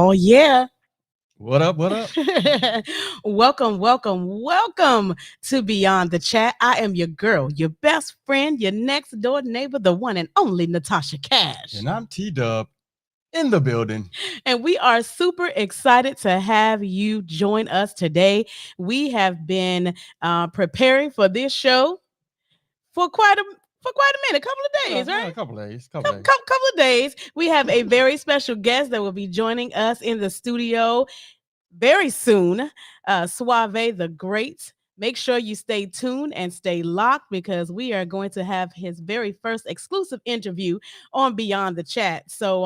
Oh, yeah. What up? What up? welcome to Beyond the Chat. I am your girl, your best friend, your next door neighbor, the one and only Natasha Cash. And I'm T-Dub in the building. And we are super excited to have you join us today. We have been preparing for this show for quite a minute, couple of days, right? A couple of days. Couple of days. We have a very special guest that will be joining us in the studio very soon. Suavea the Great. Make sure you stay tuned and stay locked because we are going to have his very first exclusive interview on Beyond the Chat. So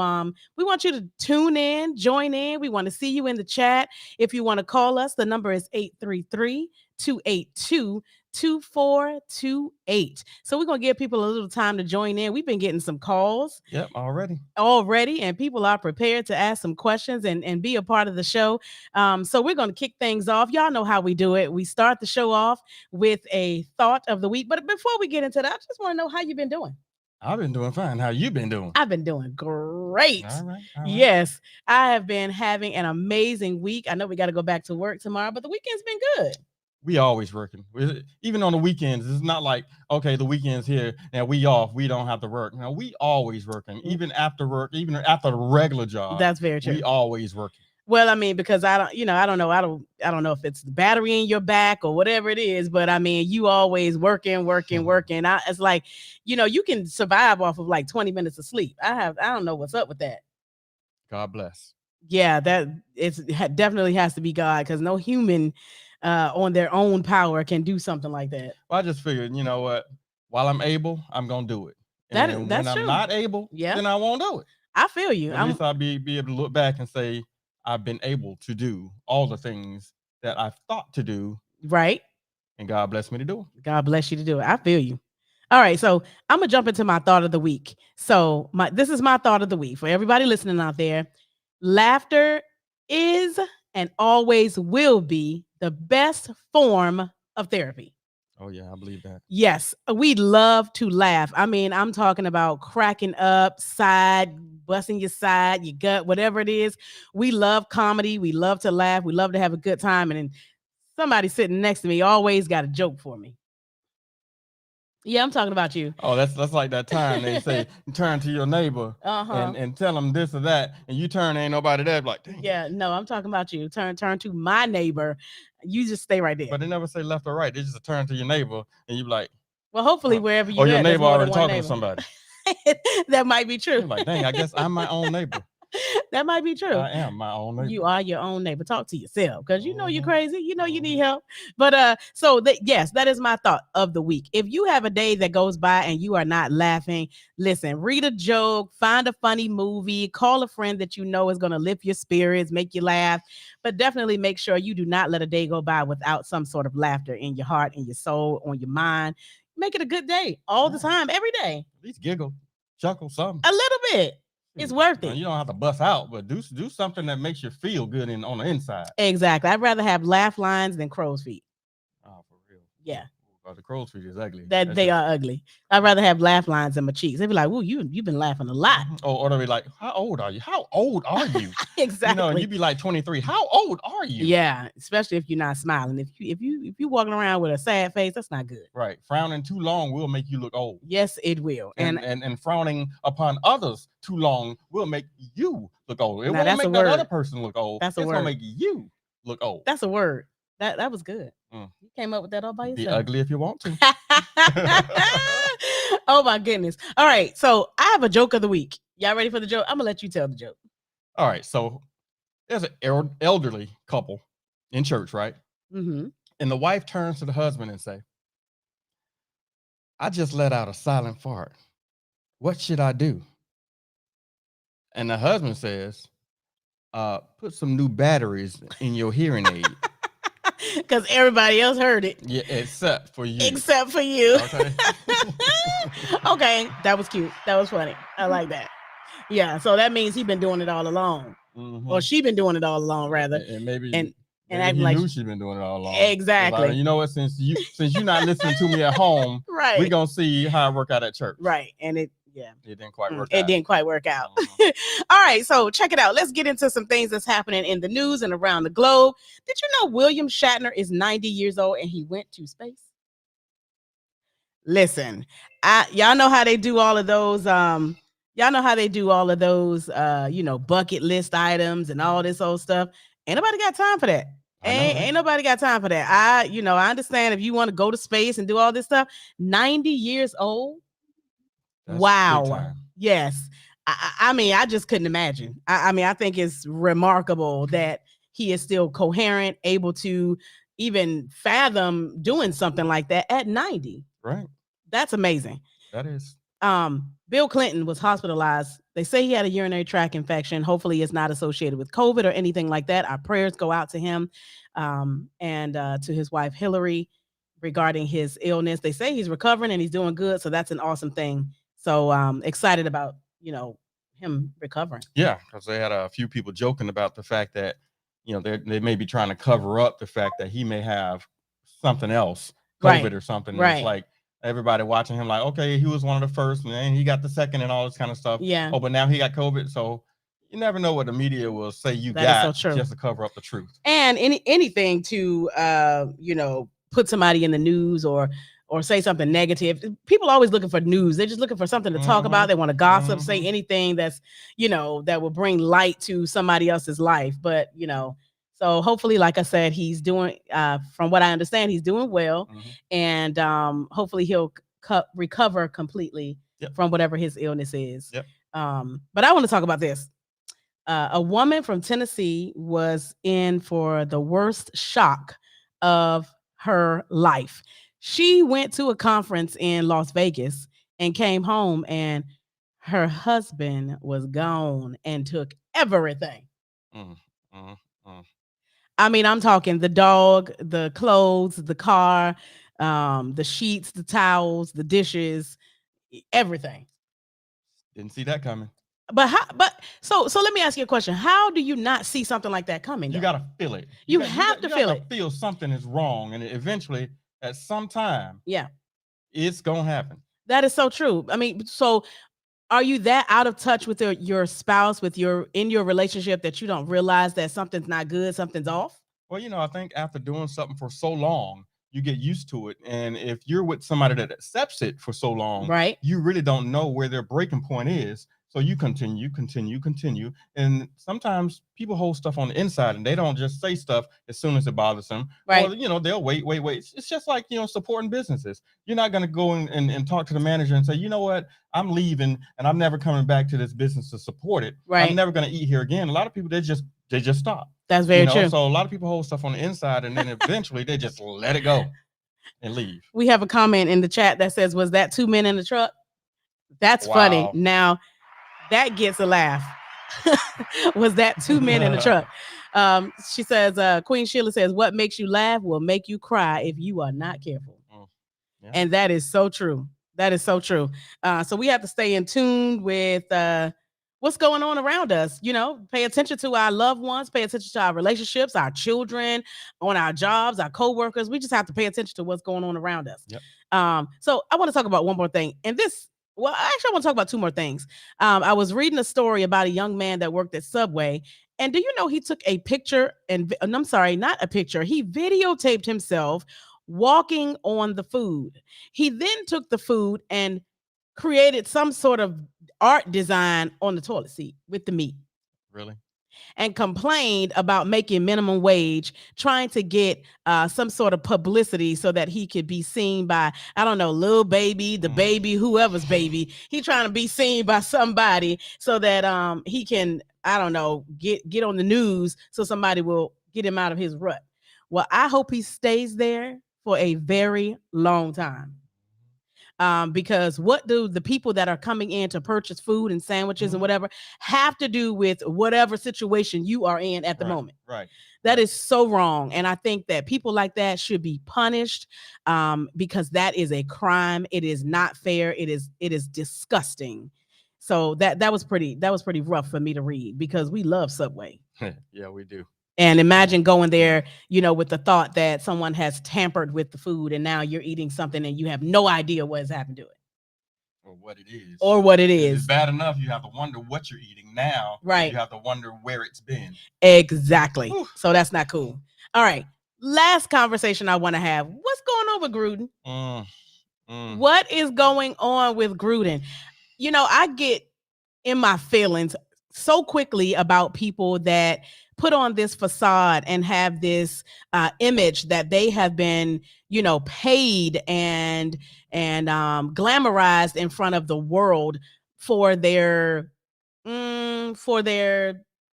we want you to tune in, join in. We want to see you in the chat. If you want to call us, the number is 833-282-2428. So we're going to give people a little time to join in. We've been getting some calls. Yep, already, and people are prepared to ask some questions and be a part of the show. So we're going to kick things off. Y'all know how we do it. We start the show off with a thought of the week. But before we get into that, I just want to know how you've been doing. I've been doing fine. How you been doing? I've been doing great. All right. Yes, I have been having an amazing week. I know we got to go back to work tomorrow, but the weekend's been good. We always working. Even on the weekends, it's not like, okay, the weekend's here and we off. We don't have to work. No, we always working. Even after work, even after the regular job. That's very true. We always working. Well, I mean, because I don't know. I don't know if it's the battery in your back or whatever it is, but I mean, you always working. It's like, you can survive off of like 20 minutes of sleep. I don't know what's up with that. God bless. Yeah, definitely has to be God, because no human on their own power can do something like that. Well, I just figured, you know what? While I'm able, I'm gonna do it. That's when true. I'm not able, then I won't do it. I feel you. At least I'll be able to look back and say I've been able to do all the things that I've thought to do. Right. And God bless me to do it. God bless you to do it. I feel you. All right, so I'm gonna jump into my thought of the week. So this is my thought of the week for everybody listening out there. Laughter is and always will be the best form of therapy. Oh, yeah, I believe that. Yes, we love to laugh. I mean, I'm talking about cracking up, busting your side, your gut, whatever it is. We love comedy. We love to laugh. We love to have a good time. And then somebody sitting next to me always got a joke for me. Yeah, I'm talking about you. Oh, that's like that time they say turn to your neighbor and tell them this or that, and you turn, ain't nobody there. Like, dang. Yeah, no, I'm talking about you. Turn to my neighbor. You just stay right there. But they never say left or right. They just turn to your neighbor, and you be like, well, hopefully wherever you. Or your neighbor already talking to somebody. That might be true. You're like, dang, I guess I'm my own neighbor. That might be true. I am my own neighbor. You are your own neighbor. Talk to yourself, because you know you're crazy. You know you need help. But yes, that is my thought of the week. If you have a day that goes by and you are not laughing, listen, read a joke, find a funny movie, call a friend that you know is going to lift your spirits, make you laugh. But definitely make sure you do not let a day go by without some sort of laughter in your heart, in your soul, on your mind. Make it a good day all the time, every day. At least giggle, chuckle, something. A little bit. It's worth it. You don't have to bust out, but do something that makes you feel good on the inside. Exactly. I'd rather have laugh lines than crow's feet. Oh, for real? Yeah. The crow's feet is ugly. They are ugly. I'd rather have laugh lines than my cheeks. They'd be like, "Woo, you've been laughing a lot." Or they'll be like, "How old are you? How old are you?" Exactly. You'd be like 23. How old are you? Yeah, especially if you're not smiling. If you walking around with a sad face, that's not good. Right. Frowning too long will make you look old. Yes, it will. And frowning upon others too long will make you look old. It won't make that other person look old. It's gonna make you look old. That's a word. That was good. You came up with that all by yourself. Be ugly if you want to. Oh my goodness. All right. So I have a joke of the week. Y'all ready for the joke? I'm gonna let you tell the joke. All right. So there's an elderly couple in church, right? Mm-hmm. And the wife turns to the husband and say, "I just let out a silent fart. What should I do?" And the husband says, "Put some new batteries in your hearing aid." Because everybody else heard it. Yeah, except for you. Except for you. Okay. Okay, that was cute. That was funny. I like that. Yeah, so that means he's been doing it all along. Mm-hmm. Or she been doing it all along, rather. And maybe and he knew she's been doing it all along. Exactly. Like, you know what? Since you're not listening to me at home, right, we're gonna see how it work out at church. Right. And Yeah. It didn't quite work It out. didn't quite work out. Mhm. All right, so check it out. Let's get into some things that's happening in the news and around the globe. Did you know William Shatner is 90 years old and he went to space? Listen, y'all know how they do all of those y'all know how they do all of those bucket list items and all this old stuff. Ain't nobody got time for that. I know, right? Ain't nobody got time for that. I understand if you want to go to space and do all this stuff. 90 years old. That's big Wow. time. Yes. I mean, I just couldn't imagine. I mean, I think it's remarkable that he is still coherent, able to even fathom doing something like that at 90. Right. That's amazing. That is. Bill Clinton was hospitalized. They say he had a urinary tract infection. Hopefully, it's not associated with COVID or anything like that. Our prayers go out to him and to his wife, Hillary, regarding his illness. They say he's recovering and he's doing good. So that's an awesome thing. So excited about, him recovering. Yeah, because they had a few people joking about the fact that, they may be trying to cover up the fact that he may have something else, COVID Right. or something. And Right. it's like everybody watching him like, okay, he was one of the first and then he got the second and all this kind of stuff. Yeah. Oh, but now he got COVID. So you never know what the media will say you That is so got true. just to cover up the truth. And anything to put somebody in the news or say something negative. People are always looking for news. They're just looking for something to talk about. They want to gossip, say anything that's that will bring light to somebody else's life. But so hopefully, like I said, he's doing from what I understand, he's doing well. And hopefully he'll recover completely from whatever his illness is. Yep. But I want to talk about this. A woman from Tennessee was in for the worst shock of her life. She went to a conference in Las Vegas and came home, and her husband was gone and took everything. I mean, I'm talking the dog, the clothes, the car, the sheets, the towels, the dishes, everything. Didn't see that coming. But so let me ask you a question. How do you not see something like that coming? You got to feel it. You have to feel it. Feel something is wrong, and eventually, at some time, yeah, it's gonna happen. That is so true. I mean, so are you that out of touch with your spouse, in your relationship that you don't realize that something's not good, something's off? Well, I think after doing something for so long, you get used to it. And if you're with somebody that accepts it for so long, right, you really don't know where their breaking point is. So you continue. And sometimes people hold stuff on the inside and they don't just say stuff as soon as it bothers them. Right. Or, they'll wait. It's just like, supporting businesses. You're not going to go and talk to the manager and say, you know what, I'm leaving and I'm never coming back to this business to support it. Right. I'm never going to eat here again. A lot of people, they just stop. That's very true. So a lot of people hold stuff on the inside and then eventually they just let it go and leave. We have a comment in the chat that says, was that 2 men in the truck? That's funny. Now, that gets a laugh. Was that 2 men in the truck? She says, Queen Sheila says, what makes you laugh will make you cry if you are not careful. Yeah. And that is so true. That is so true. So we have to stay in tune with what's going on around us. Pay attention to our loved ones, pay attention to our relationships, our children, on our jobs, our coworkers. We just have to pay attention to what's going on around us. Yep. So I want to talk about one more thing. And actually, I want to talk about 2 more things. I was reading a story about a young man that worked at Subway. And do you know he took a picture I'm sorry, not a picture. He videotaped himself walking on the food. He then took the food and created some sort of art design on the toilet seat with the meat. Really? And complained about making minimum wage, trying to get some sort of publicity so that he could be seen by, I don't know, Lil Baby, the baby, whoever's baby. He trying to be seen by somebody so that he can, I don't know, get on the news so somebody will get him out of his rut. Well, I hope he stays there for a very long time. Because what do the people that are coming in to purchase food and sandwiches and whatever have to do with whatever situation you are in at the moment? Right. That is so wrong. And I think that people like that should be punished because that is a crime. It is not fair. It is disgusting. So that was pretty rough for me to read because we love Subway. Yeah, we do. And imagine going there, with the thought that someone has tampered with the food and now you're eating something and you have no idea what has happened to it. or what it is. Or what it It's is. bad enough you have to wonder what you're eating. Now Right. you have to wonder where it's been. Exactly. Whew. So that's not cool. All right. Last conversation I want to have. What's going on with Gruden? What is going on with Gruden? You know, I get in my feelings so quickly about people that put on this facade and have this image that they have been, you know, paid and glamorized in front of the world for their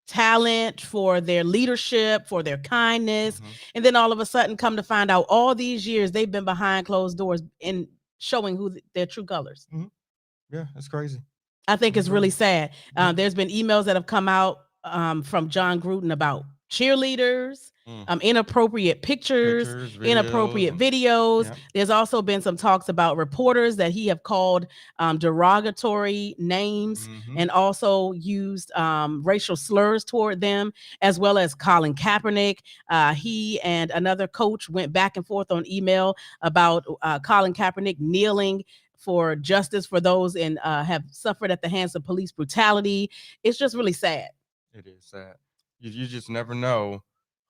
talent, for their leadership, for their kindness. And then all of a sudden come to find out all these years they've been behind closed doors in showing who their true colors. Yeah, that's crazy. I think it's really sad. There's been emails that have come out from John Gruden about cheerleaders, inappropriate pictures, inappropriate videos. Yeah. There's also been some talks about reporters that he have called derogatory names and also used racial slurs toward them, as well as Colin Kaepernick. He and another coach went back and forth on email about Colin Kaepernick kneeling for justice for those and have suffered at the hands of police brutality. It's just really sad. It is sad. You just never know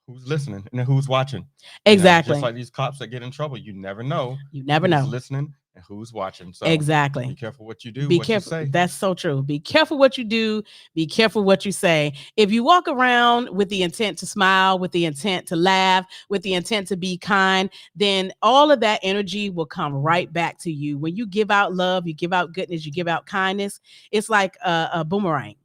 who's listening and who's watching. Exactly. Just like these cops that get in trouble, you never know. You never know who's listening and who's watching. So exactly. Be careful what you do. Be what careful. You say. That's so true. Be careful what you do. Be careful what you say. If you walk around with the intent to smile, with the intent to laugh, with the intent to be kind, then all of that energy will come right back to you. When you give out love, you give out goodness, you give out kindness. It's like a boomerang.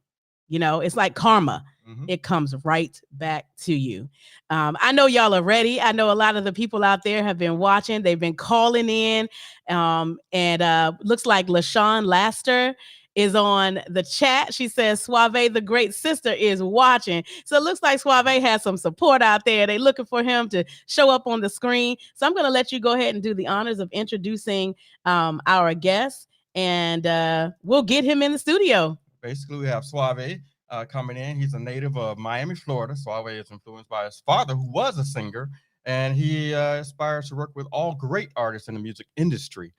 You know, it's like karma. It comes right back to you. I know y'all are ready. I know a lot of the people out there have been watching. They've been calling in. And looks like LaShawn Laster is on the chat. She says Suavea, the great sister, is watching. So it looks like Suavea has some support out there. They're looking for him to show up on the screen. So I'm going to let you go ahead and do the honors of introducing our guest, and we'll get him in the studio. Basically, we have Suavea coming in. He's a native of Miami, Florida. Suavea is influenced by his father, who was a singer, and he aspires to work with all great artists in the music industry.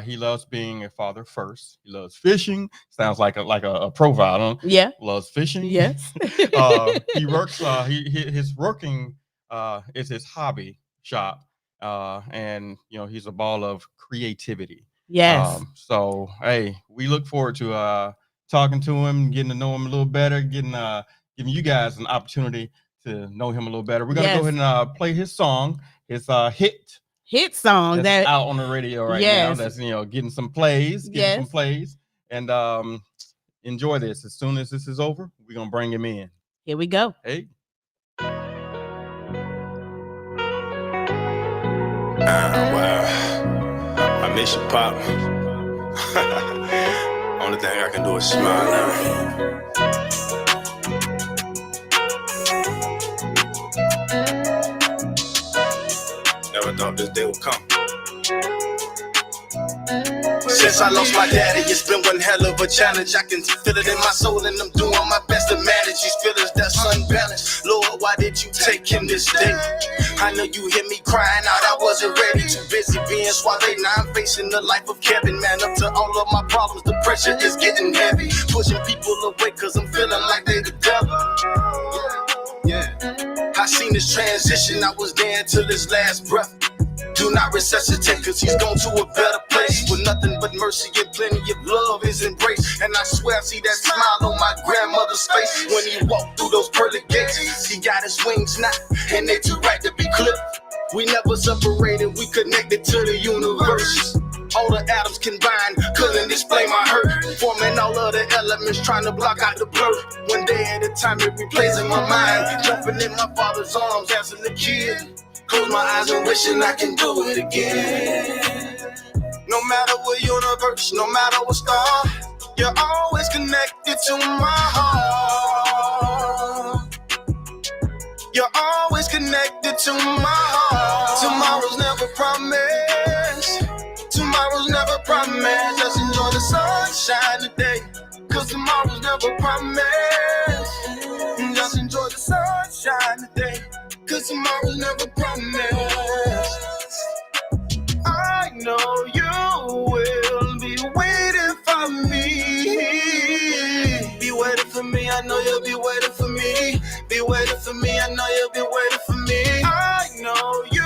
He loves being a father first. He loves fishing. Sounds like a profile. Yeah. Loves fishing. Yes. He works. His working is his hobby shop, and he's a ball of creativity. Yes. So hey, we look forward to talking to him, getting to know him a little better, giving you guys an opportunity to know him a little better. We're gonna go ahead and play his song. It's hit song that's out on the radio right now. That's getting some plays, and enjoy this. As soon as this is over, we're gonna bring him in. Here we go. Hey. Well, I miss you, Pop. Only thing I can do is smile now. Never thought this day would come. Since I lost my daddy, it's been one hell of a challenge. I can feel it in my soul, and I'm doing my best to manage these feelings that's unbalanced. Lord, why did you take him this day? I know you hear me crying out, I wasn't ready. Too busy being Suavea. Now I'm facing the life of Kevin. Man, up to all of my problems, the pressure is getting heavy. Pushing people away, cause I'm feeling like they the devil. Yeah. I seen this transition, I was there until his last breath. Do not resuscitate, cause he's gone to a better place with nothing but mercy and plenty of love is embraced. And I swear I see that smile on my grandmother's face when he walked through those pearly gates. He got his wings now, and they too right to be clipped. We never separated, we connected to the universe. All the atoms combined couldn't explain my hurt. Forming all of the elements, trying to block out the blur. One day at a time, it replays in my mind. Jumping in my father's arms as a kid. Close my eyes and wishing I can do it again. No matter what universe, no matter what star, you're always connected to my heart. You're always connected to my heart. Tomorrow's never promised. Tomorrow's never promised. Just enjoy the sunshine today, cause tomorrow's never promised. Just enjoy the sunshine today, cause tomorrow's never promised. I know you will be waiting me. Be waiting for me, I know you'll be waiting for me. I know you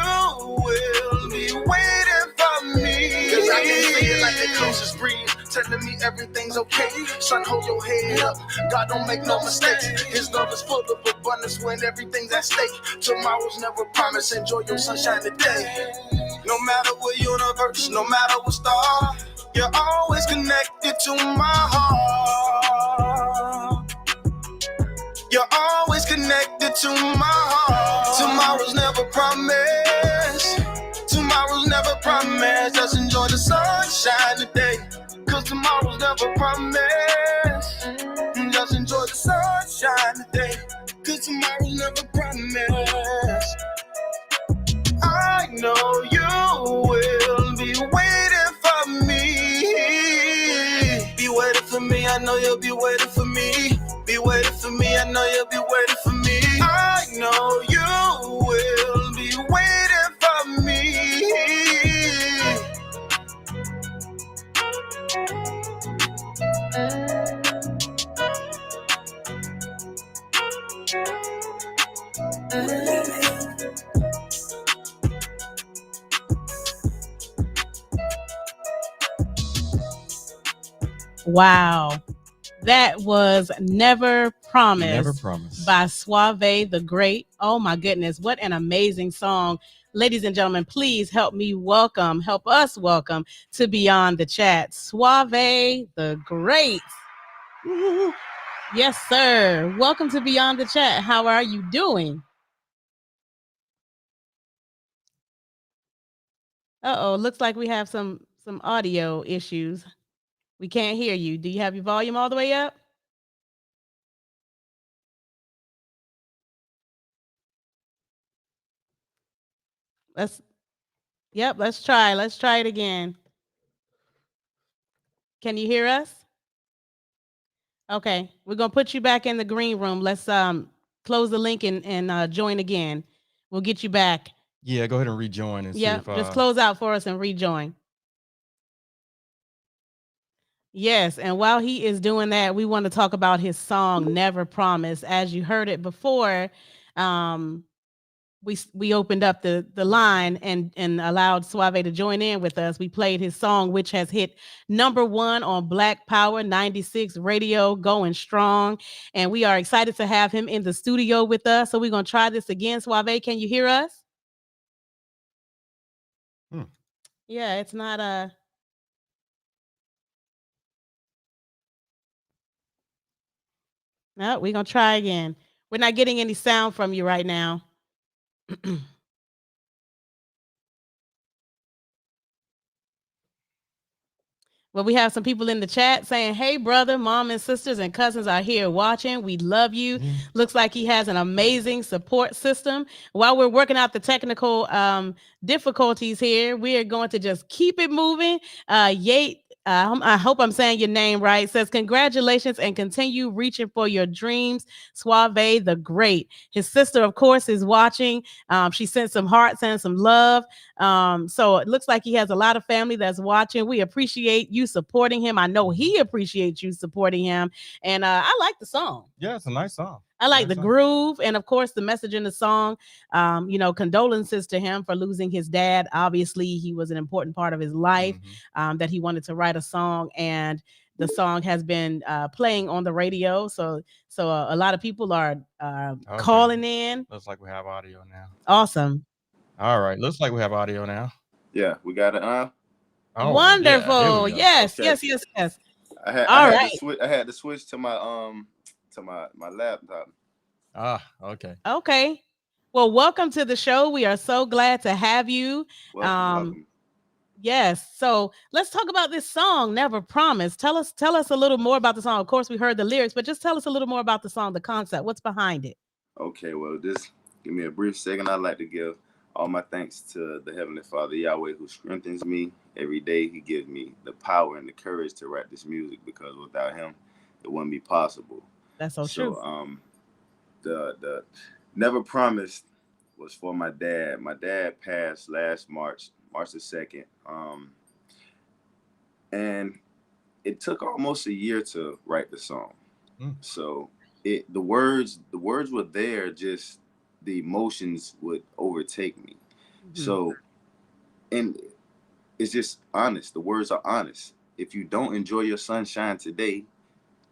will be waiting for me. Cause I can see it like the closest breeze, telling me everything's okay. Son, hold your head up, God don't make no mistakes. His love is full of abundance when everything's at stake. Tomorrow's never promised, enjoy your sunshine today. No matter what universe, no matter what star, you're always connected to my heart. You're always connected to my heart. Tomorrow's never promised. Tomorrow's never promised. Just enjoy the sunshine today. Cause tomorrow's never promised. Just enjoy the sunshine today. Cause tomorrow's never promised. I know you will be waiting for me. Be waiting for me, I know you'll be waiting for me. Be waiting for me, I know you'll be waiting for me. I know you will be waiting for me. Wow. That was Never Promised, Never Promised by Suavea the Great. Oh my goodness, what an amazing song. Ladies and gentlemen, please help us welcome to Beyond the Chat, Suavea the Great. Woo. Yes, sir. Welcome to Beyond the Chat. How are you doing? Uh-oh, looks like we have some audio issues. We can't hear you. Do you have your volume all the way up? Let's try. Let's try it again. Can you hear us? Okay, we're gonna put you back in the green room. Let's close the link and join again. We'll get you back. Yeah, go ahead and rejoin and see if just close out for us and rejoin. Yes, and while he is doing that, we want to talk about his song Never Promise. As you heard it before, we opened up the line and allowed Suave to join in with us. We played his song, which has hit #1 on Black Power 96 radio, going strong. And we are excited to have him in the studio with us. So we're going to try this again. Suave, can you hear us? Yeah, it's not No, we're going to try again. We're not getting any sound from you right now. Well, we have some people in the chat saying, hey, brother, mom and sisters and cousins are here watching. We love you. Looks like he has an amazing support system. While we're working out the technical difficulties here, we are going to just keep it moving. Yate, I hope I'm saying your name right, says, congratulations and continue reaching for your dreams. Suave the Great. His sister, of course, is watching. She sent some hearts and some love. So it looks like he has a lot of family that's watching. We appreciate you supporting him. I know he appreciates you supporting him. And I like the song. Yeah, it's a nice song. I like the groove and, of course, the message in the song. Condolences to him for losing his dad. Obviously, he was an important part of his life, that he wanted to write a song, and the song has been playing on the radio. So a lot of people are calling in. Looks like we have audio now. Awesome. All right. Looks like we have audio now. Yeah, we got it. Oh, wonderful. Yeah, yes. I had to switch to my my laptop. Okay. Okay. Well, welcome to the show. We are so glad to have you. Welcome. Yes. So let's talk about this song, Never Promised. Tell us a little more about the song. Of course, we heard the lyrics, but just tell us a little more about the song, the concept. What's behind it? Okay, well, just give me a brief second. I'd like to give all my thanks to the Heavenly Father, Yahweh, who strengthens me every day. He gives me the power and the courage to write this music, because without him, it wouldn't be possible. That's so true. The Never Promised was for my dad. My dad passed last March the 2nd. And it took almost a year to write the song. So the words were there, just the emotions would overtake me. So, and it's just honest. The words are honest. If you don't enjoy your sunshine today,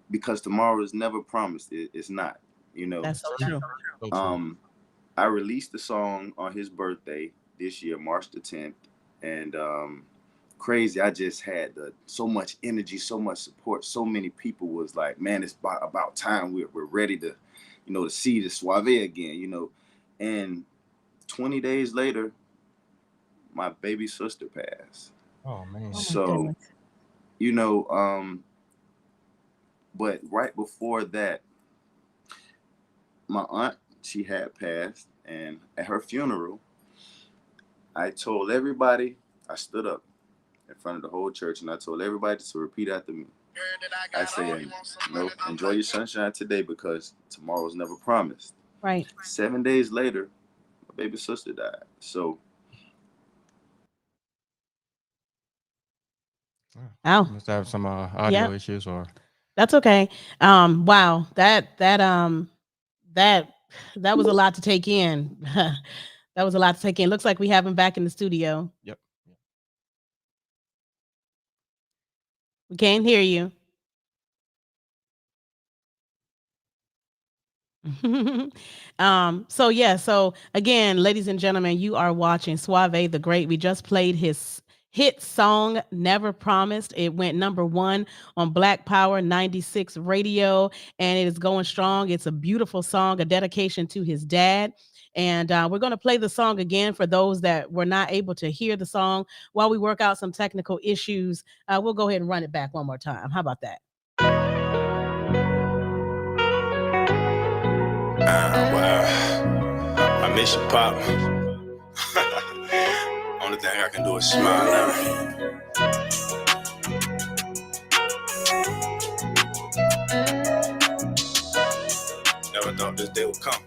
because tomorrow is never promised, it's not, That's so true. So true. I released the song on his birthday this year, March the 10th, and crazy. I just had so much energy, so much support. So many people was like, "Man, it's about time. We're ready to, to see the Suavea again." And 20 days later, my baby sister passed. Oh man. So, but right before that, my aunt, she had passed, and at her funeral, I told everybody, I stood up in front of the whole church, and I told everybody to repeat after me. I said, enjoy your sunshine today, because tomorrow's never promised. Right. 7 days later, my baby sister died. So, must have some audio issues, or that's okay. Wow, that was a lot to take in. That was a lot to take in. Looks like we have him back in the studio. Yep. We can't hear you. So again, ladies and gentlemen, you are watching Suave the Great. We just played his hit song Never Promised. It went #1 on Black Power 96 radio, and it is going strong. It's a beautiful song, a dedication to his dad. And we're going to play the song again for those that were not able to hear the song while we work out some technical issues. We'll go ahead and run it back one more time. How about that? Well, I miss you, Pop. Only thing I can do is smile now. Never thought this day would come.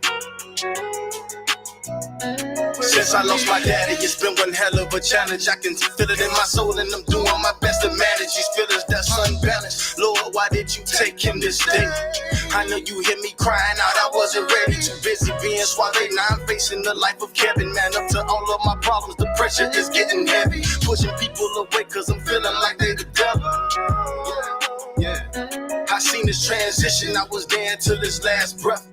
Since I lost my daddy, it's been one hell of a challenge. I can feel it in my soul, and I'm doing my best to manage these feelings that's unbalanced. Lord, why did you take him this day? I know you hear me crying out, I wasn't ready. Too busy being Suave. Now I'm facing the life of Kevin. Man, up to all of my problems, the pressure is getting heavy. Pushing people away, cause I'm feeling like they the devil. Yeah. I seen this transition, I was there until his last breath.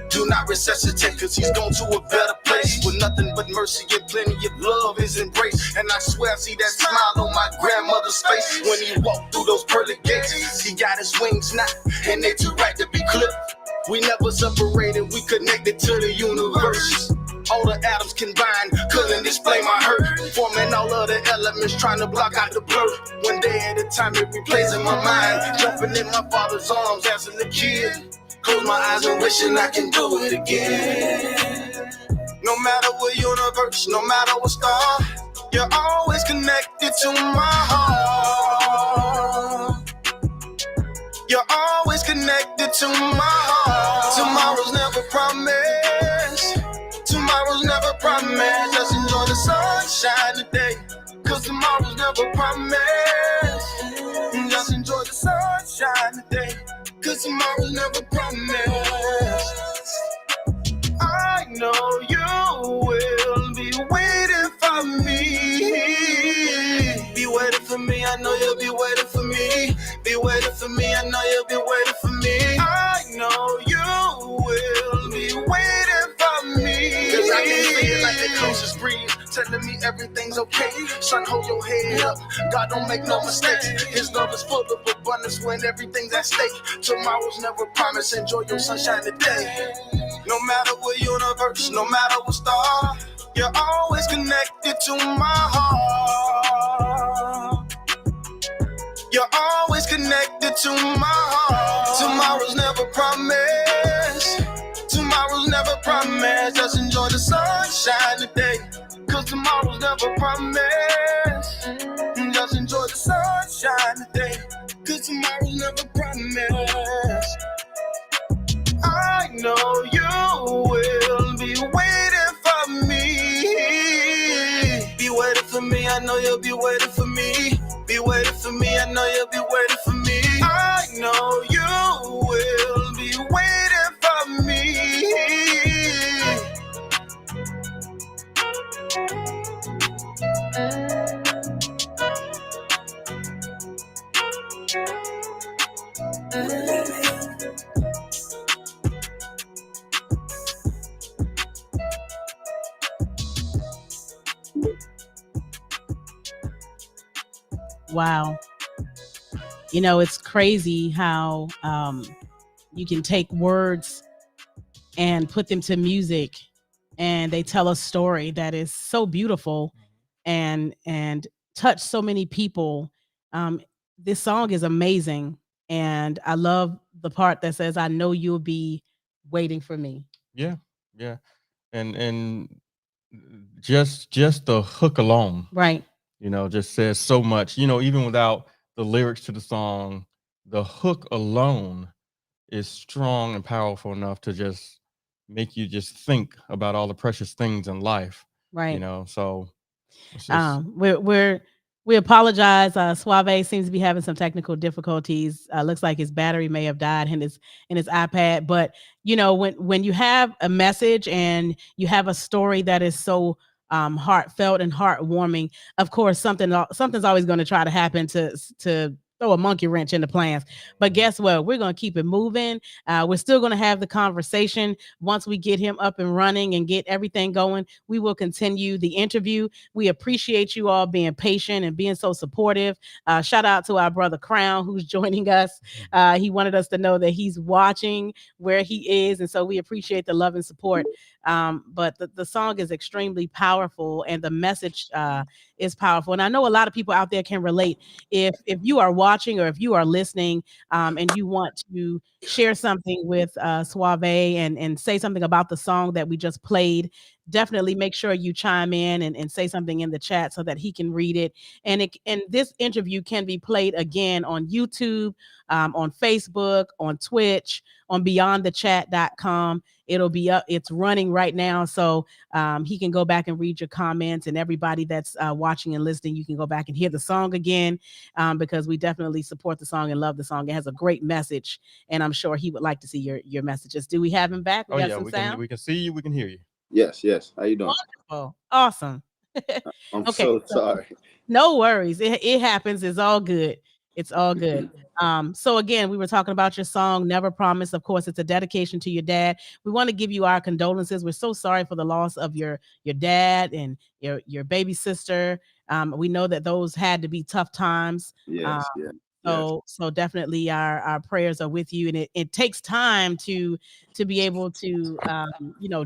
Do not resuscitate, cause he's gone to a better place with nothing but mercy and plenty of love is embraced. And I swear I see that smile on my grandmother's face when he walked through those pearly gates. He got his wings now, and they too right to be clipped. We never separated, we connected to the universe. All the atoms combined couldn't explain my hurt. Forming all of the elements, trying to block out the blur. One day at a time, it replays in my mind. Jumping in my father's arms as a kid. Close my eyes and wishing I can do it again. No matter what universe, no matter what star, you're always connected to my heart. You're always connected to my heart. Tomorrow's never promised. Tomorrow's never promised. Just enjoy the sunshine today, cause tomorrow's never promised. Just enjoy the sunshine today, cause tomorrow's never promised. I know you will be waiting for me. Be waiting for me, I know you'll be waiting for me. Be waiting for me, I know you'll be waiting for me. I know you will be waiting for me. Cause I can feel like the closest breeze, telling me everything's okay. Son, hold your head up, God don't make no mistakes. His love is full of abundance when everything's at stake. Tomorrow's never promised, enjoy your sunshine today. No matter what universe, no matter what star, you're always connected to my heart. You're always connected to my heart. Tomorrow's never promised. Tomorrow's never promised. Just enjoy the sunshine today, cause tomorrow's never promised. Just enjoy the sunshine today, cause tomorrow's never promised. I know you will be waiting for me. Be waiting for me, I know you'll be waiting for me. Be waiting for me, I know you'll be waiting for me. I know you will be waiting Wow. It's crazy how you can take words and put them to music, and they tell a story that is so beautiful and touch so many people. Um, this song is amazing, and I love the part that says, "I know you'll be waiting for me." Yeah, yeah, and just the hook alone, Right. just says so much. Even without the lyrics to the song, the hook alone is strong and powerful enough to just make you just think about all the precious things in life. Right. So it's just We apologize. Suave seems to be having some technical difficulties. Looks like his battery may have died in his iPad. But when you have a message and you have a story that is so heartfelt and heartwarming, of course something's always going to try to happen to throw a monkey wrench in the plans. But guess what? We're going to keep it moving. We're still going to have the conversation once we get him up and running and get everything going. We will continue the interview. We appreciate you all being patient and being so supportive. Shout out to our brother Crown who's joining us. He wanted us to know that he's watching where he is, and so we appreciate the love and support. But the song is extremely powerful, and the message is powerful. And I know a lot of people out there can relate. If you are watching or if you are listening, and you want to share something with Suave and say something about the song that we just played, definitely make sure you chime in and say something in the chat so that he can read it. And this interview can be played again on YouTube, on Facebook, on Twitch, on beyondthechat.com. It'll be up. It's running right now. So he can go back and read your comments, and everybody that's watching and listening, you can go back and hear the song again, because we definitely support the song and love the song. It has a great message, and I'm sure he would like to see your messages. Do we have him back? We oh got yeah, some we sound. can see you, we can hear you. Yes, yes. How you doing? Wonderful. Awesome. I'm Okay. so sorry. No worries. It happens. It's all good. It's all good. So again, we were talking about your song, Never Promise. Of course, it's a dedication to your dad. We want to give you our condolences. We're so sorry for the loss of your dad and your baby sister. We know that those had to be tough times. Yes, yes, yes. So definitely our prayers are with you. And it takes time to be able to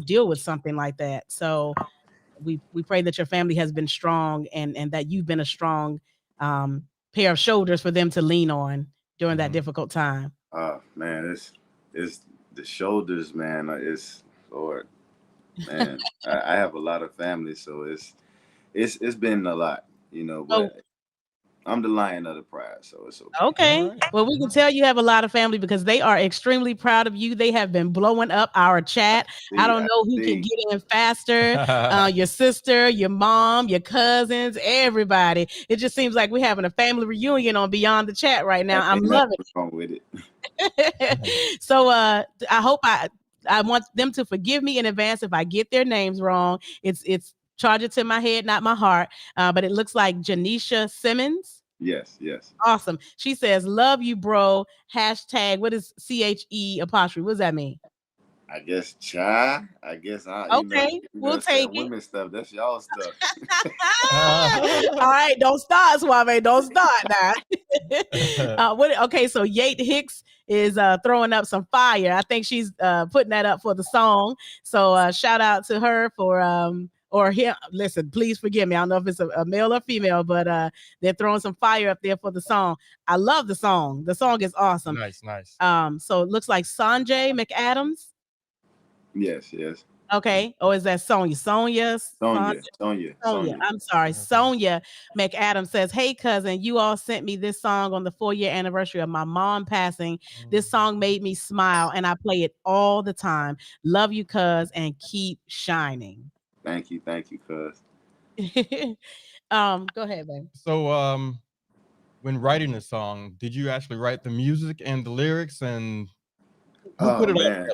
deal with something like that. So we pray that your family has been strong and that you've been a strong um, pair of shoulders for them to lean on during that difficult time. Man, it's the shoulders, man. It's Lord, man. I have a lot of family, so it's been a lot, Oh, but I'm the lion of the pride, so it's okay. okay. All right. Well, we can tell you have a lot of family because they are extremely proud of you. They have been blowing up our chat. I don't I know who can see. get in faster. Your sister, your mom, your cousins, everybody. It just seems like we're having a family reunion on Beyond the Chat right now. I'm Ain't loving nothing wrong with it. it. So I hope I want them to forgive me in advance if I get their names wrong. It's charge it to my head, not my heart. But it looks like Janisha Simmons. Yes, yes. Awesome. She says, "Love you, bro." Hashtag, what is CHE apostrophe? What does that mean? I guess chai. I guess Okay, you we'll done said take it. women stuff. That's y'all stuff. All right, don't start, Suave. Don't start now. Okay, so Yate Hicks is throwing up some fire. I think she's putting that up for the song. So shout out to her for or him. Listen, please forgive me. I don't know if it's a male or female, but they're throwing some fire up there for the song. I love the song. The song is awesome. Nice, nice. So it looks like Sanjay McAdams. Yes, yes. Okay. Or is that Sonia? Sonia? Sonya, Sonia, Sonya. I'm sorry. Okay. Sonia McAdams says, "Hey cousin, you all sent me this song on the 4-year anniversary of my mom passing. This song made me smile, and I play it all the time. Love you, cuz, and keep shining." Thank you, cuz. Go ahead, babe. So when writing the song, did you actually write the music and the lyrics, and who put Oh it all man,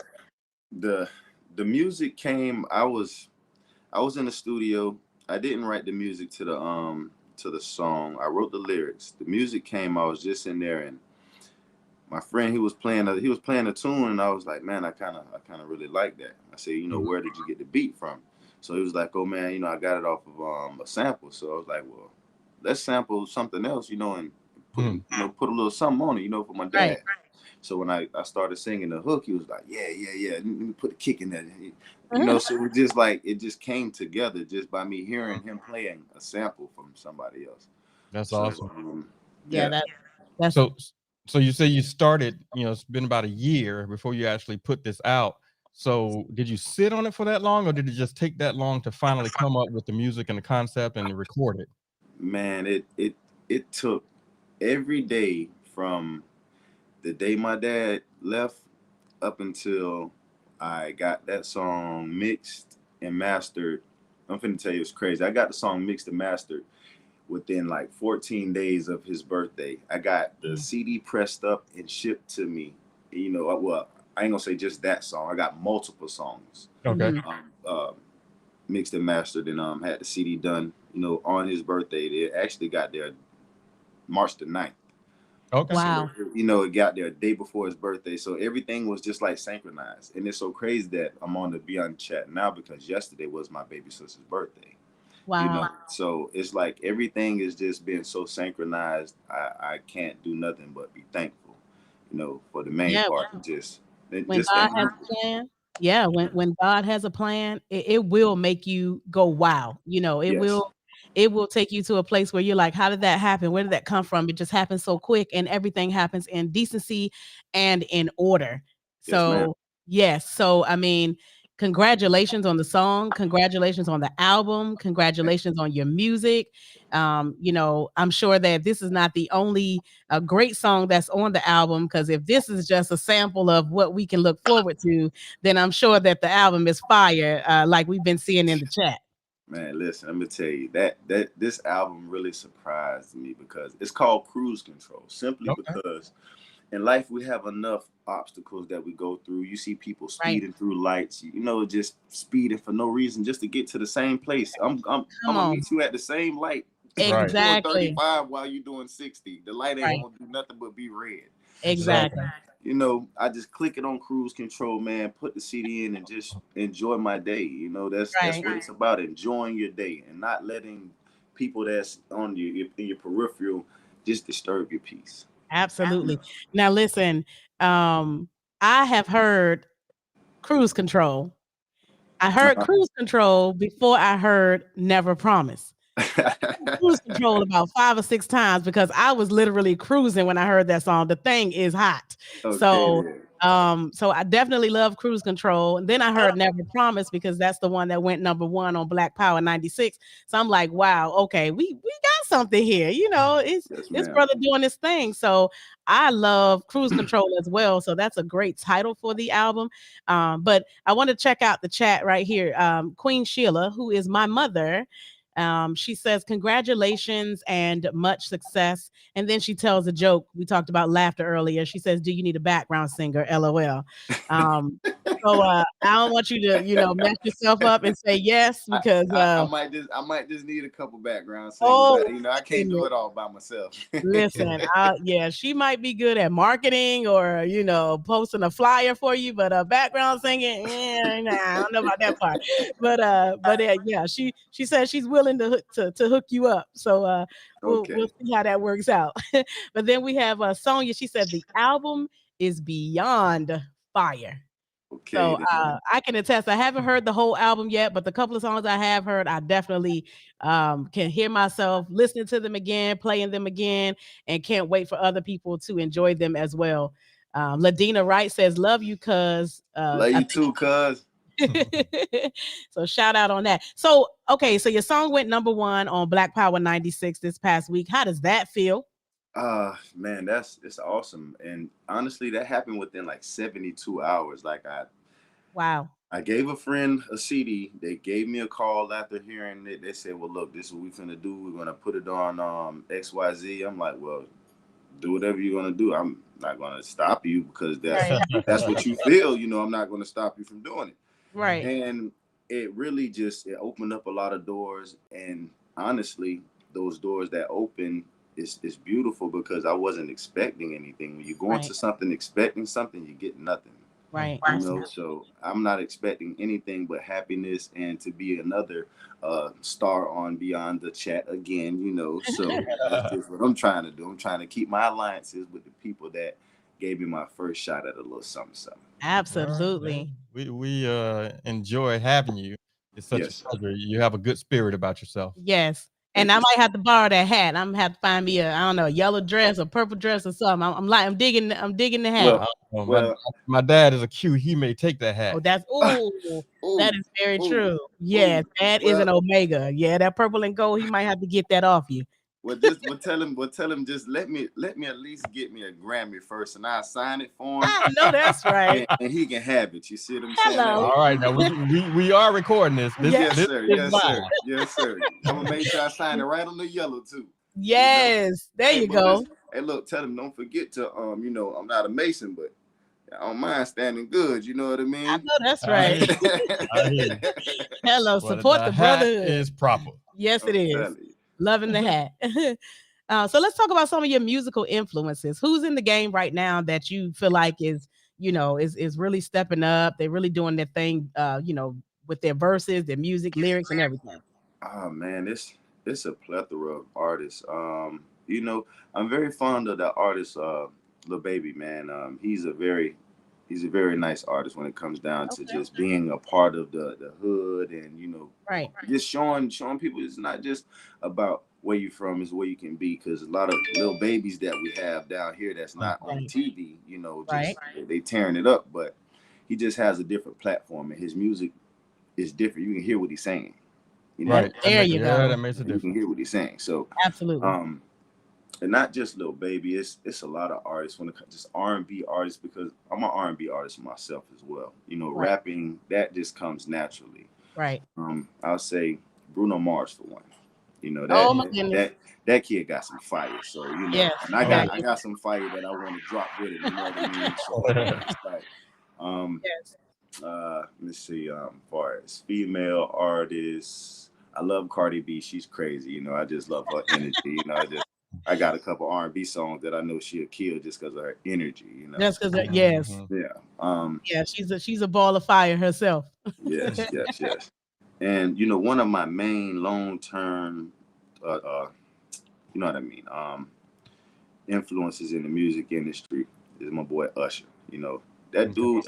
together? the music came. I was in the studio. I didn't write the music to the song. I wrote the lyrics. The music came. I was just in there, and my friend, he was playing a tune, and I was like, man, I kind of really like that. I said, where did you get the beat from? So he was like, oh man, I got it off of a sample. So I was like, well, let's sample something else, and put put a little something on it, for my Right. dad. So when I started singing the hook, he was like, yeah, let me put a kick in there. So it just like it just came together just by me hearing him playing a sample from somebody else. That's So awesome. Yeah, yeah, that's So, so you say you started, it's been about a year before you actually put this out. So did you sit on it for that long, or did it just take that long to finally come up with the music and the concept and record it? man, it took every day from the day my dad left up until I got that song mixed and mastered. I'm finna tell you, it's crazy. I got the song mixed and mastered within like 14 days of his birthday. I got the CD pressed up and shipped to me. Well, I ain't gonna say just that song. I got multiple songs Okay. mixed and mastered, and had the CD done. On his birthday. They actually got there March the 9th. Okay. wow. So, it got there a day before his birthday. So everything was just like synchronized. And it's so crazy that I'm on the Beyond chat now because yesterday was my baby sister's birthday. Wow. So it's like everything is just being so synchronized. I can't do nothing but be thankful, for the main Yeah, part. Just when just God that has music. a plan, yeah, when God has a plan, it will make you go wow. Yes. It will take you to a place where you're like, how did that happen? Where did that come from? It just happened so quick, and everything happens in decency and in order. Yes, ma'am. So yes, so I mean, congratulations on the song, congratulations on the album, congratulations on your music. I'm sure that this is not the only a great song that's on the album, because if this is just a sample of what we can look forward to, then I'm sure that the album is fire, like we've been seeing in the chat. Man, listen, let me tell you that this album really surprised me because it's called Cruise Control, simply Okay. because in life we have enough obstacles that we go through. You see people Right. speeding through lights, just speeding for no reason just to get to the same place. I'm Come gonna on. meet you at the same light. Right. Doing Exactly. 35 while you doing 60. The light ain't Right. gonna do nothing but be red. So, Exactly. Exactly. I just click it on cruise control, man, put the CD in and just enjoy my day. That's Right. what it's about, enjoying your day and not letting people that's on in your peripheral just disturb your peace. Absolutely. Now listen, I have heard Cruise Control. I heard Cruise Control before I heard Never Promise. Cruise Control about 5 or 6 times because I was literally cruising when I heard that song. The thing is hot. Okay, So, then. so I definitely love Cruise Control. And then I heard Never Promise because that's the one that went number 1 on Black Power 96. So I'm like, wow, okay, we got something here. It's Yes, this ma'am. brother doing this thing. So I love Cruise Control as well. So that's a great title for the album. But I want to check out the chat right here. Queen Sheila, who is my mother, she says, congratulations and much success. And then she tells a joke. We talked about laughter earlier. She says, do you need a background singer? LOL. I don't want you to, mess yourself up and say yes, I, because, I might just need a couple background singers, oh, but I can't do it all by myself. listen, yeah, she might be good at marketing or, posting a flyer for you, but background singing, nah, I don't know about that part. But yeah, she says she's willing to hook you up. So we'll Okay. see how that works out. But then we have Sonia. She said the album is beyond fire. Okay So then. I can attest. I haven't heard the whole album yet, but the couple of songs I have heard, I definitely can hear myself listening to them again, playing them again, and can't wait for other people to enjoy them as well. Ladina Wright says, "Love you, cuz." Love I you too, cuz. think so. Shout out on that. So okay, so your song went number 1 on Black Power 96 this past week. How does that feel? Man, it's awesome. And honestly, that happened within like 72 hours. Like Wow. I gave a friend a CD. They gave me a call after hearing it. They said, "Well, look, this is what we finna do. We're gonna put it on XYZ." I'm like, "Well, do whatever you're gonna do. I'm not gonna stop you because that's Right. that's what you feel. I'm not gonna stop you from doing it." Right. And it really just it opened up a lot of doors. And honestly, those doors that open it's beautiful because I wasn't expecting anything. When you go Right. into something expecting something, you get nothing. Right. You know, Absolutely. so I'm not expecting anything but happiness and to be another star on Beyond the Chat again. You know, so that's just what I'm trying to do. I'm trying to keep my alliances with the people that gave me my first shot at a little something, something. All right, Absolutely. man. We enjoy having you. It's such a Yes, sir. pleasure. You have a good spirit about yourself. Yes. And Thank I you. might have to borrow that hat. I'm gonna have to find me a, I don't know, yellow dress or purple dress or something. I'm digging the hat. Well, Oh, well, my dad is a Q. He may take that Oh, hat. that's ooh, that ooh, is very ooh, true. Yes, ooh. that is an Well, omega. Yeah, that purple and gold, he might have to get that off you. we'll tell him just let me at least get me a Grammy first, and I'll sign it for him, I know that's right. and he can have it. You see what I'm saying? Hello. All right, now we are recording this. This Yeah. Yes, this sir. is Yes, live. sir. Yes, sir. I'm gonna make sure I sign it right on the yellow too. You know. Yes. There Hey, you but go. listen. Hey, look. Tell him don't forget to you know, I'm not a Mason, but I don't mind standing good. You know what I I mean? know that's I right. hear you. I hear you. Hello. Well, Support the the hat brotherhood. is proper. Yes, it I'm is. telling you. Loving the hat. So let's talk about some of your musical influences. Who's in the game right now that you feel like is, is really stepping up? They're really doing their thing, with their verses, their music, lyrics, and everything. Oh man, it's a plethora of artists. You know, I'm very fond of that artist, Lil Baby, man. He's a very nice artist when it comes down to Okay. just being a part of the hood, and Right. just showing people it's not just about where you from, is where you can be. Because a lot of little babies that we have down here that's not on Right. TV, just Right. they tearing it up. But he just has a different platform, and his music is different. You can hear what he's saying, you know. Right. There you Yeah, go. that makes a You can difference. hear what he's saying. So, Absolutely. um, and not just Lil Baby. It's a lot of artists when it comes just R&B artists, because I'm an R&B artist myself as well. You know, Right. rapping that just comes naturally. Right. I'll say Bruno Mars for one. You know Oh my goodness. that kid got some fire. So Yes. and Oh yeah. I got some fire that I want to drop with him. You know what I mean? So it's like, um, Yes. let's see. Far as female artists, I love Cardi B. She's crazy. You know, I just love her energy. I got a couple R&B songs that I know she'll kill just because of her energy. You know. Just because, yes. Mhm. Yeah. Yeah. She's a ball of fire herself. Yes. Yes. Yes. And one of my main long term, uh, you know what I mean, influences in the music industry is my boy Usher. That dude.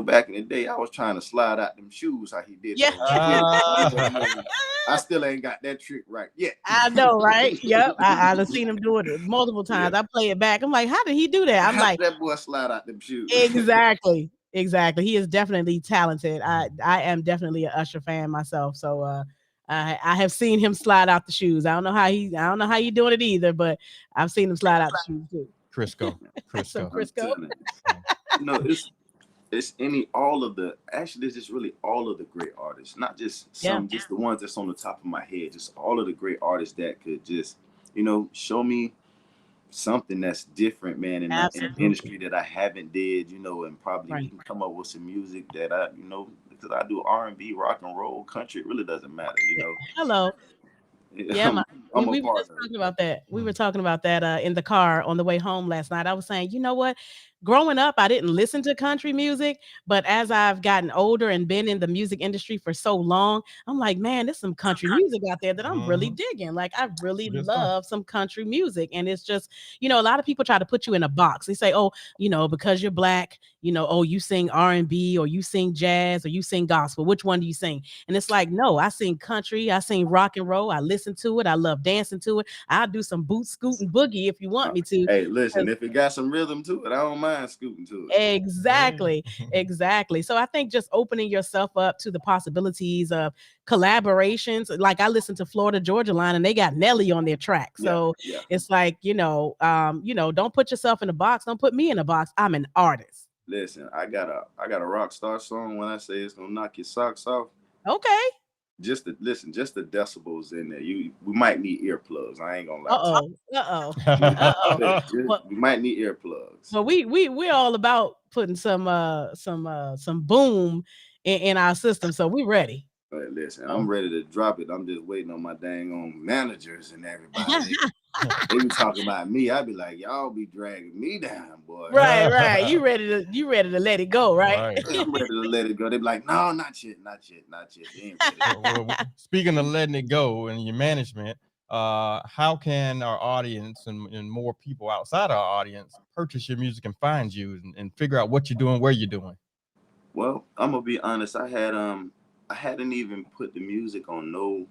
Back in the day, I was trying to slide out them shoes how he did Yeah. that on the bridge. You know what I mean? I still ain't got that trick right yet. I know, right? Yep. I've seen him do it multiple Yeah. times. I play it back. I'm like, how did he do that? I'm How like, did that boy slide out them shoes? exactly. Exactly. He is definitely talented. I am definitely an Usher fan myself. So I have seen him slide out the shoes. I don't know how you doing it either, but I've seen him slide out the shoes too. Crisco. Some Crisco. I'm Crisco. telling you. It's any all of the actually this is really all of the great artists, not just Yeah, some, just the ones that's on the top of my head, just all of the great artists that could just show me something that's different, man, in the absolutely. industry that I haven't did, and probably we Right. can come up with some music that because I do R&B, rock and roll, country, it really doesn't matter, Hello. Yeah, I'm, we I'm a we were part just of talking it. about that. We Mm. were talking about that in the car on the way home last night. I was saying, you know what? Growing up, I didn't listen to country music, but as I've gotten older and been in the music industry for so long, I'm like, man, there's some country music out there that I'm really Mhm. digging. Like, I really Good stuff. love some country music. And it's just, a lot of people try to put you in a box. They say, oh, because you're black, oh, you sing R&B or you sing jazz or you sing gospel. Which one do you sing? And it's like, no, I sing country, I sing rock and roll, I listen to it, I love dancing to it. I'll do some boot scoot and boogie if you want me to. Hey, listen, 'Cause if it got some rhythm to it, I don't mind scooting to it. Yeah. exactly, exactly. So I think just opening yourself up to the possibilities of collaborations. Like I listen to Florida Georgia Line and they got Nelly on their track. Yeah, So yeah. it's like, don't put yourself in a box. Don't put me in a box. I'm an artist. Listen, I got a rock star song. When I say it's gonna knock your socks off, Okay. just the decibels in there. We might need earplugs. I ain't gonna lie to Uh-oh. Uh-oh. you. Uh-oh. Well, We might need earplugs. well, we're all about putting some boom in our system, so we ready. But listen, Oh. I'm ready to drop it. I'm just waiting on my dang on managers and everybody. They be talking about me. I'd be like, y'all be dragging me down, boy. Right. You ready to let it go, right? Right. I'm ready to let it go. They be like, no, not yet. They ain't ready. Well, speaking of letting it go and your management, how can our audience and more people outside our audience purchase your music and find you and figure out what you're doing, where you're doing? Well, I'm gonna be honest. I hadn't even put the music on no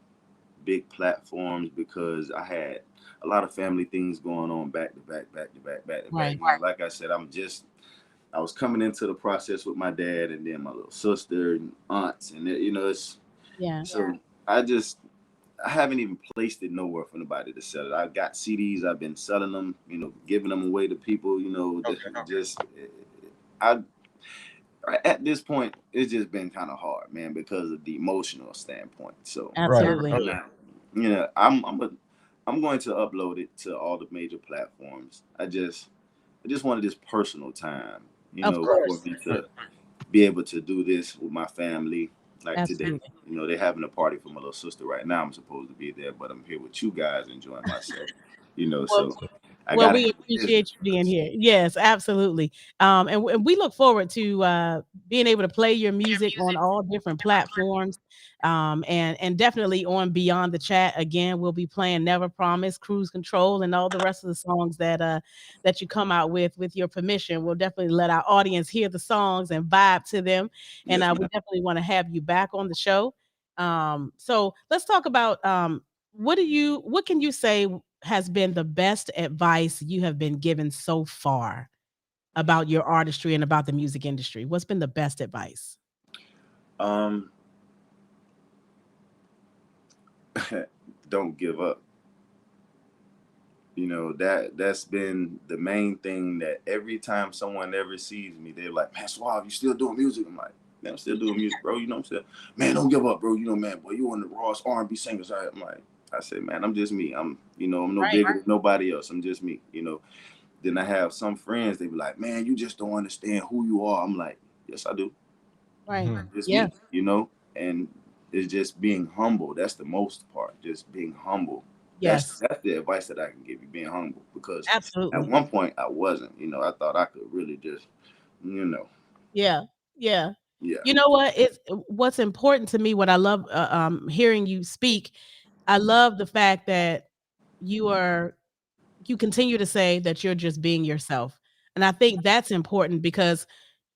big platforms because I had a lot of family things going on back to back. Right. You know, like I said, I was coming into the process with my dad and then my little sister and aunts, and you know, it's Yeah. so I haven't even placed it nowhere for nobody to sell it. I've got CDs, I've been selling them, you know, giving them away to people, you know, just I at this point it's just been kind of hard, man, because of the emotional standpoint. So Right. Absolutely. Okay. you know, I'm going to upload it to all the major platforms. I just wanted this personal time, you Of know, for course. me to be able to do this with my family. Like today, Absolutely. you know, they're having a party for my little sister right now. I'm supposed to be there, but I'm here with you guys enjoying myself, you know. Well, So I Well, gotta we have business appreciate you being first. here. Yes, absolutely. And we look forward to being able to play your music on all different platforms. And definitely on Beyond the Chat. Again, we'll be playing Never Promise, Cruise Control, and all the rest of the songs that you come out with your permission. We'll definitely let our audience hear the songs and vibe to them. And Yes, we ma'am. definitely want to have you back on the show. So let's talk about what can you say has been the best advice you have been given so far about your artistry and about the music industry? What's been the best advice? Um, don't give up. You know, that's been the main thing that every time someone ever sees me, they're like, man, Suave, you still doing music? I'm like, man, I'm still doing music, bro. You know what I'm saying? Man, don't give up, bro. You know, man, boy, you one of the rawest R&B singers. I'm like, I say, man, I'm just me. I'm no Right. bigger than nobody else. I'm just me, you know. Then I have some friends, they be like, man, you just don't understand who you are. I'm like, yes, I do. Right. It's Yeah. me, you know? And it's just being humble. That's the most part, just being humble. Yes. That's the advice that I can give you, being humble. Because at Absolutely. one point I wasn't, you know, I thought I could really just, you know, Yeah. Yeah. yeah, You know what? It's what's important to me, what I love hearing you speak. I love the fact that you are you continue to say that you're just being yourself. And I think that's important because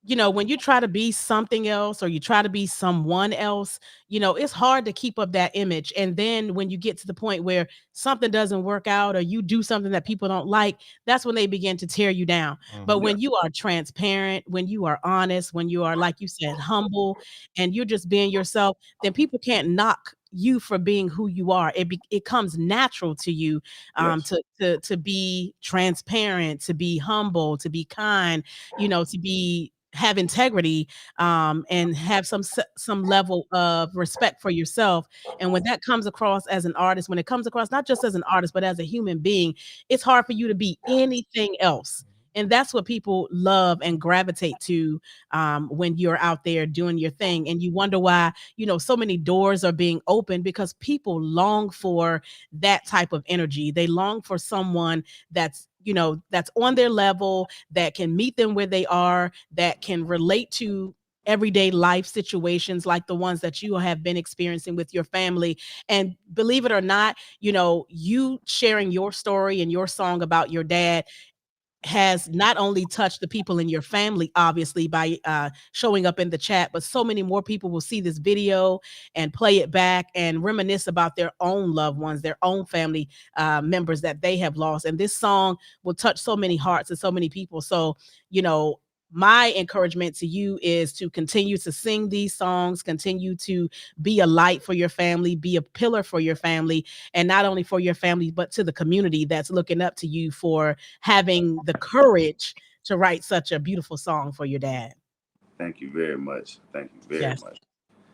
when you try to be something else or you try to be someone else, it's hard to keep up that image. And then when you get to the point where something doesn't work out or you do something that people don't like, that's when they begin to tear you down. But yeah, when you are transparent, when you are honest, when you are, like you said, humble, and you're just being yourself, then people can't knock you for being who you are. It comes natural to you yes, to be transparent, to be humble, to be kind, to be have integrity and have some level of respect for yourself. And when that comes across as an artist, when it comes across not just as an artist but as a human being, it's hard for you to be anything else. And that's what people love and gravitate to when you're out there doing your thing. And you wonder why, so many doors are being opened because people long for that type of energy. They long for someone that's on their level, that can meet them where they are, that can relate to everyday life situations like the ones that you have been experiencing with your family. And believe it or not, you sharing your story and your song about your dad has not only touched the people in your family, obviously, by showing up in the chat, but so many more people will see this video and play it back and reminisce about their own loved ones, their own family members that they have lost. And this song will touch so many hearts and so many people. So, my encouragement to you is to continue to sing these songs, continue to be a light for your family, be a pillar for your family, and not only for your family, but to the community that's looking up to you for having the courage to write such a beautiful song for your dad. thank you very much. Thank you very Yes, much.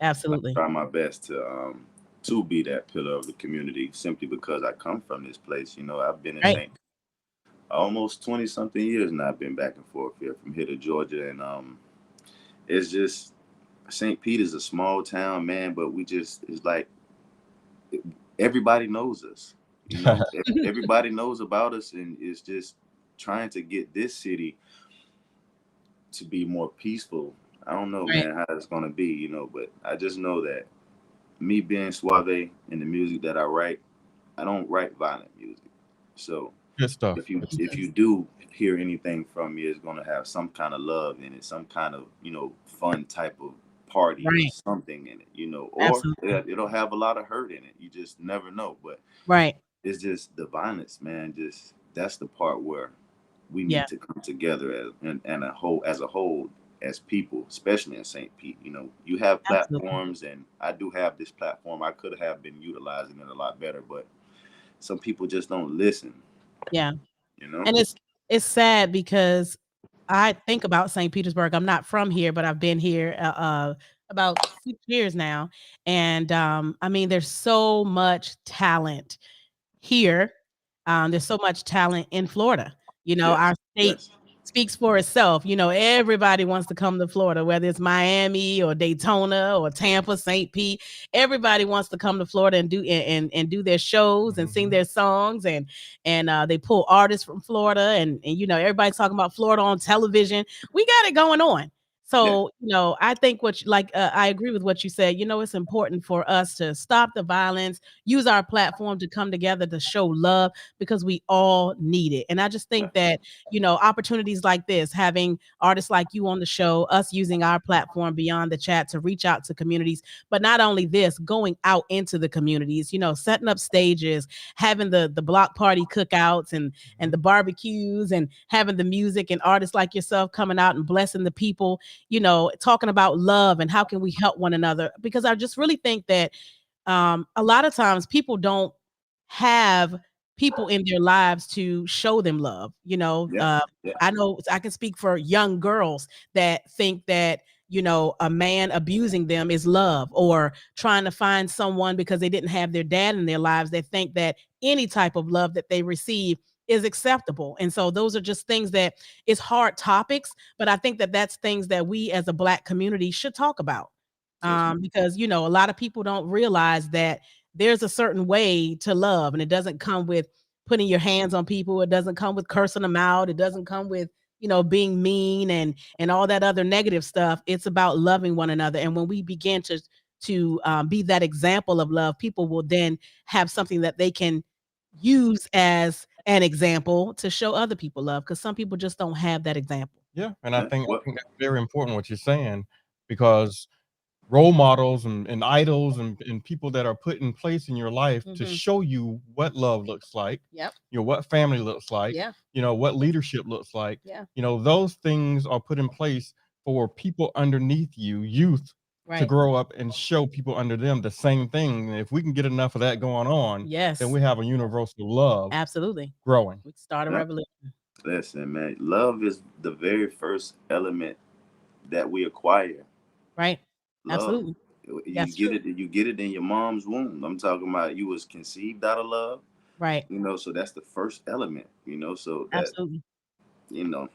I absolutely. try my best to be that pillar of the community simply because I come from this place. You know, I've been in Right. St. almost 20 something years now. I've been back and forth here from here to Georgia, and it's just St. Pete is a small town, man, but we just it's like everybody knows us. You know, everybody knows about us, and it's just trying to get this city to be more peaceful. I don't know, Right. man, how it's gonna be, you know, but I just know that me being Suave and the music that I write, I don't write violent music. So Good stuff. if you do hear anything from me, it's gonna have some kind of love in it, some kind of, you know, fun type of party or Right. something in it, you know, or Absolutely. it'll have a lot of hurt in it. You just never know. But Right. it's just the violence, man. Just that's the part where we Yeah. need to come together and as a whole, as people, especially in St. Pete. You know, you have Absolutely. platforms, and I do have this platform. I could have been utilizing it a lot better, but some people just don't listen. Yeah. You know. And it's sad because I think about St. Petersburg. I'm not from here, but I've been here about 6 years now. And I mean, there's so much talent here. There's so much talent in Florida. Our Yes. state Yes. speaks for itself. Everybody wants to come to Florida, whether it's Miami or Daytona or Tampa, St. Pete. Everybody wants to come to Florida and do their shows and sing their songs, and they pull artists from Florida, and everybody's talking about Florida on television. We got it going on. Yeah. So, I think I agree with what you said. It's important for us to stop the violence, use our platform to come together to show love because we all need it. And I just Yeah. think that, opportunities like this, having artists like you on the show, us using our platform beyond the chat to reach out to communities, but not only this, going out into the communities, setting up stages, having the block party cookouts and the barbecues, and having the music and artists like yourself coming out and blessing the people, talking about love and how can we help one another. Because I just really think that a lot of times people don't have people in their lives to show them love. Yeah. Yeah. I know I can speak for young girls that think that, a man abusing them is love, or trying to find someone because they didn't have their dad in their lives. They think that any type of love that they receive is acceptable. And so those are just things that is hard topics, but I think that that's things that we as a Black community should talk about. Yes, ma'am. Because a lot of people don't realize that there's a certain way to love, and it doesn't come with putting your hands on people. It doesn't come with cursing them out. It doesn't come with being mean and all that other negative stuff. It's about loving one another. And when we begin to be that example of love, people will then have something that they can use as an example to show other people love, because some people just don't have that example. Yeah, and I Yeah. think I Well, think that's very important what you're saying, because role models and idols and people that are put in place in your life to Mhm. show you what love looks like, Yep. what family looks like, Yeah. what leadership looks like. Yeah. Those things are put in place for people underneath you, youth, to Right. grow up and show people under them the same thing. And if we can get enough of that going on, then Yes. we have a universal love Absolutely. growing. We start a yeah. revolution. Listen, man. Love is the very first element that we acquire. Right. Love. Absolutely. You That's get true. it. You get it in your mom's womb. I'm talking about you was conceived out of love. Right. You know, so that's the first element. You know, so that Absolutely. you know,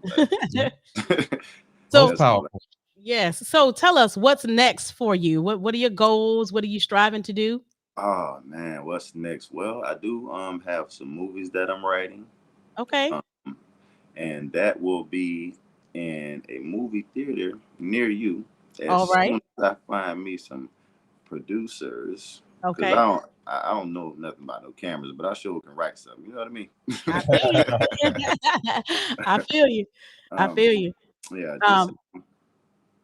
like, Mhm. Most So, that's all. powerful. yes. So tell us what's next for you. What are your goals? What are you striving to do? Oh man, what's next? Well, I do have some movies that I'm writing, Okay. um, and that will be in a movie theater near you as All right. soon as I find me some producers. Cause Okay. I don't know nothing about no cameras, but I sure can write something. You know what I mean? I feel you. I feel you. I um, feel you. yeah, just Um,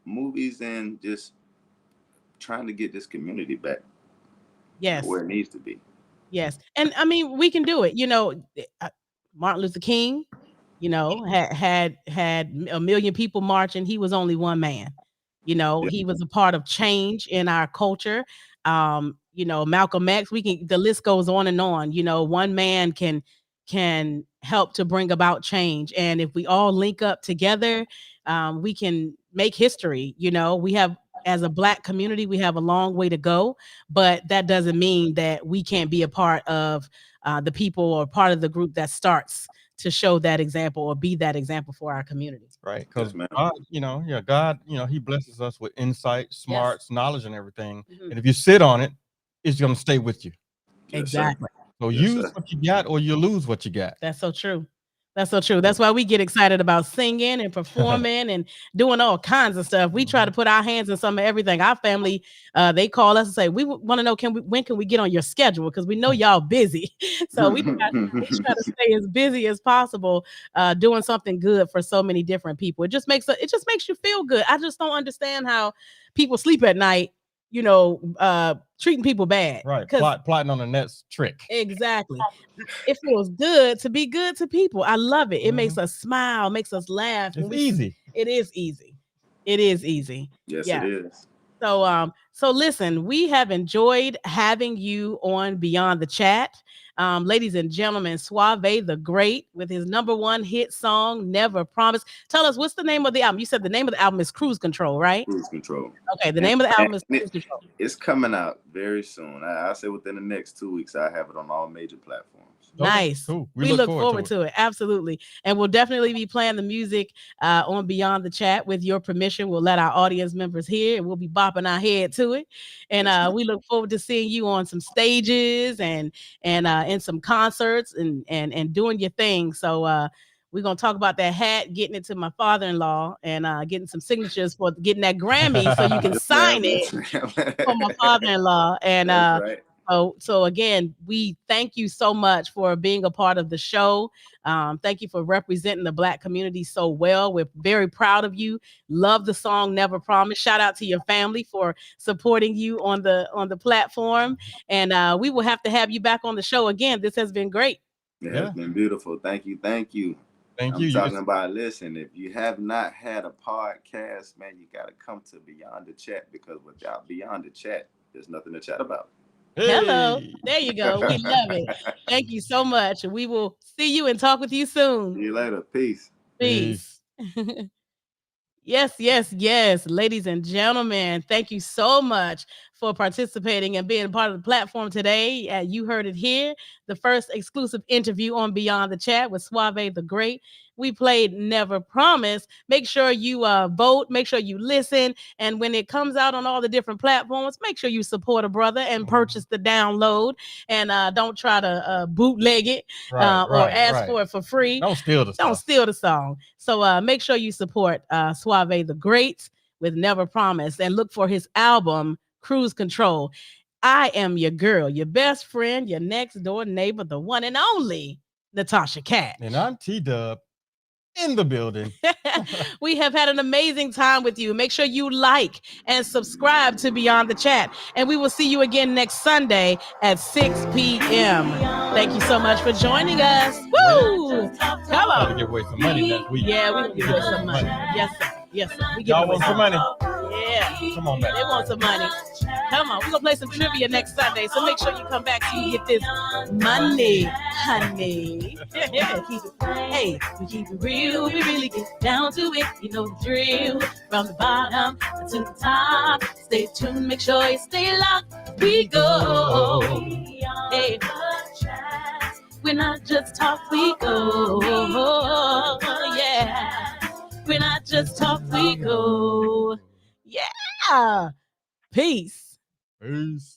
movies and just trying to get this community back, yes. where it needs to be. Yes. And I mean, we can do it. Martin Luther King, had a million people marching. He was only one man. Yeah, He was a part of change in our culture. Malcolm X, the list goes on and on. One man can help to bring about change. And if we all link up together, we can make history. We have, as a Black community, we have a long way to go, but that doesn't mean that we can't be a part of the people or part of the group that starts to show that example or be that example for our community. Right, yes, because ma'am. God, God, He blesses us with insight, Yes. smarts, knowledge, and everything. Mhm. And if you sit on it, it's going to stay with you. Yes, sir. Exactly. So Yes, use sir. what you got, or you lose what you got. That's so true. That's so true. That's why we get excited about singing and performing and doing all kinds of stuff. We try to put our hands in some of everything. Our family, they call us and say, "We want to know when can we get on your schedule? Because we know y'all busy." So we try to stay as busy as possible, doing something good for so many different people. It just makes you feel good. I just don't understand how people sleep at night, treating people bad. Right. 'Cause Plotting on the next trick. exactly. It feels good to be good to people. I love it. It makes us smile, makes us laugh. It's easy. It is easy. It is easy. Yes, Yeah. it is. So listen, we have enjoyed having you on Beyond the Chat. Ladies and gentlemen, Suave the Great with his #1 hit song, Never Promise. Tell us, what's the name of the album? You said the name of the album is Cruise Control, right? Cruise Control. Okay, the name of the album is Cruise Control. It's coming out very soon. I say within the next 2 weeks, I have it on all major platforms. Nice. Cool. We look forward to it. Absolutely. And we'll definitely be playing the music on Beyond the Chat. With your permission, we'll let our audience members hear, and we'll be bopping our head to it. And we look forward to seeing you on some stages and in some concerts and doing your thing. So we're going to talk about that hat, getting it to my father-in-law, and getting some signatures for getting that Grammy so you can sign it for my father-in-law. And That's right. So again, we thank you so much for being a part of the show. Thank you for representing the Black community so well. We're very proud of you. Love the song Never Promise. Shout out to your family for supporting you on the platform. And we will have to have you back on the show again. This has been great. It has been beautiful. Thank you. Thank you. I'm talking about, listen, if you have not had a podcast, man, you got to come to Beyond the Chat, because without Beyond the Chat, there's nothing to chat about. Hey. Hello. There you go. We love it. Thank you so much. We will see you and talk with you soon. See you later. Peace. Peace. Yes. Ladies and gentlemen, thank you so much for participating and being part of the platform today. You heard it here, the first exclusive interview on Beyond the Chat with Suave the Great. We played Never Promise. Make sure you vote. Make sure you listen. And when it comes out on all the different platforms, make sure you support a brother and purchase the download. And don't try to bootleg it or ask for it for free. Don't steal the song. Don't steal the song. So make sure you support Suave the Great with Never Promise, and look for his album, Cruise Control. I am your girl, your best friend, your next door neighbor, the one and only Natasha Cat. And I'm T-Dub in the building. We have had an amazing time with you. Make sure you like and subscribe to Beyond the Chat. And we will see you again next Sunday at 6 p.m. Thank you so much for joining us. Woo! Come on. Gotta give away some money next week. Yeah, we're going to give away some money. Yes, sir. Yes, sir. We give Y'all away want some money? Yeah. Come on back. They want some money. Come on. We're going to play some trivia next Sunday. So make sure you come back so you get this money, honey. Hey, we keep it real. We really get down to it. You know the drill. From the bottom to the top. Stay tuned. Make sure you stay locked. We go. Hey. We're not just talk, we go. Yeah. We're not just talk, we go. Yeah. Peace. Peace.